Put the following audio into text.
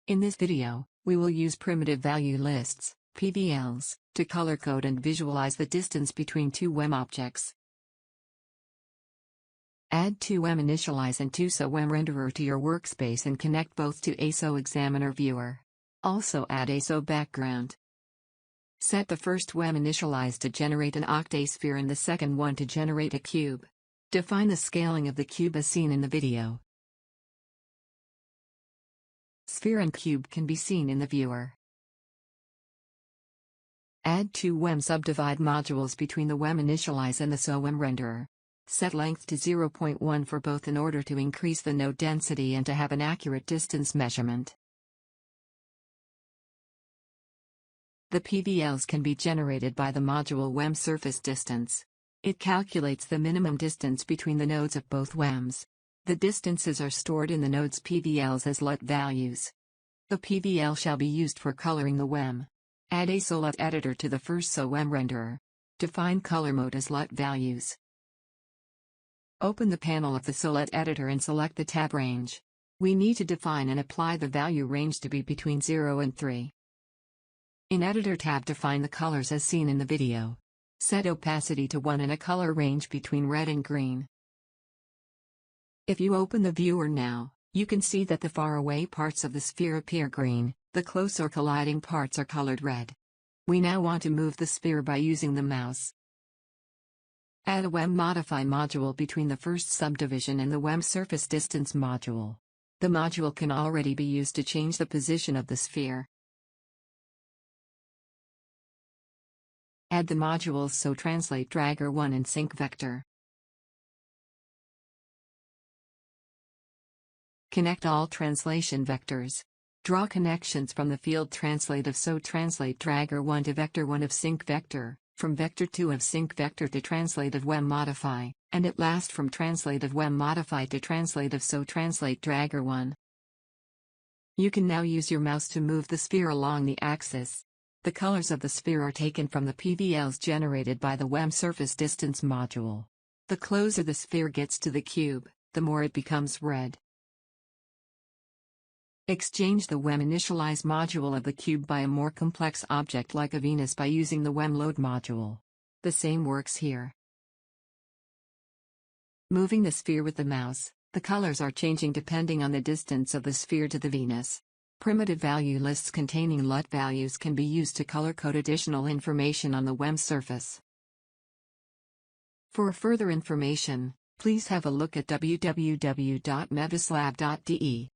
In this video, we will use primitive value lists, PVLs, to color code and visualize the distance between two WEM objects. Add two WEM initialize and two SO WEM renderer to your workspace and connect both to ASO Examiner Viewer. Also add ASO background. Set the first WEM initialize to generate an octasphere and the second one to generate a cube. Define the scaling of the cube as seen in the video. Sphere and cube can be seen in the viewer. Add two WEM subdivide modules between the WEM initialize and the SO WEM renderer. Set length to 0.1 for both in order to increase the node density and to have an accurate distance measurement. The PVLs can be generated by the module WEM surface distance. It calculates the minimum distance between the nodes of both WEMs. The distances are stored in the node's PVLs as LUT values. The PVL shall be used for coloring the WEM. Add a LUT editor to the first SO WEM renderer. Define color mode as LUT values. Open the panel of the SO LUT editor and select the tab range. We need to define and apply the value range to be between 0 and 3. In Editor tab, define the colors as seen in the video. Set opacity to 1 and a color range between red and green. If you open the viewer now, you can see that the faraway parts of the sphere appear green, the close or colliding parts are colored red. We now want to move the sphere by using the mouse. Add a WEM modify module between the first subdivision and the WEM surface distance module. The module can already be used to change the position of the sphere. Add the modules SO Translate Dragger 1 and Sync Vector. Connect all translation vectors. Draw connections from the field Translate of SO Translate Dragger 1 to Vector 1 of Sync Vector, from Vector 2 of Sync Vector to Translate of WEM Modify, and at last from Translate of WEM Modify to Translate of SO Translate Dragger 1. You can now use your mouse to move the sphere along the axis. The colors of the sphere are taken from the PVLs generated by the WEM surface distance module. The closer the sphere gets to the cube, the more it becomes red. Exchange the WEM initialize module of the cube by a more complex object like a Venus by using the WEM load module. The same works here. Moving the sphere with the mouse, the colors are changing depending on the distance of the sphere to the Venus. Primitive value lists containing LUT values can be used to color code additional information on the WEM surface. For further information, please have a look at www.MeVisLab.de.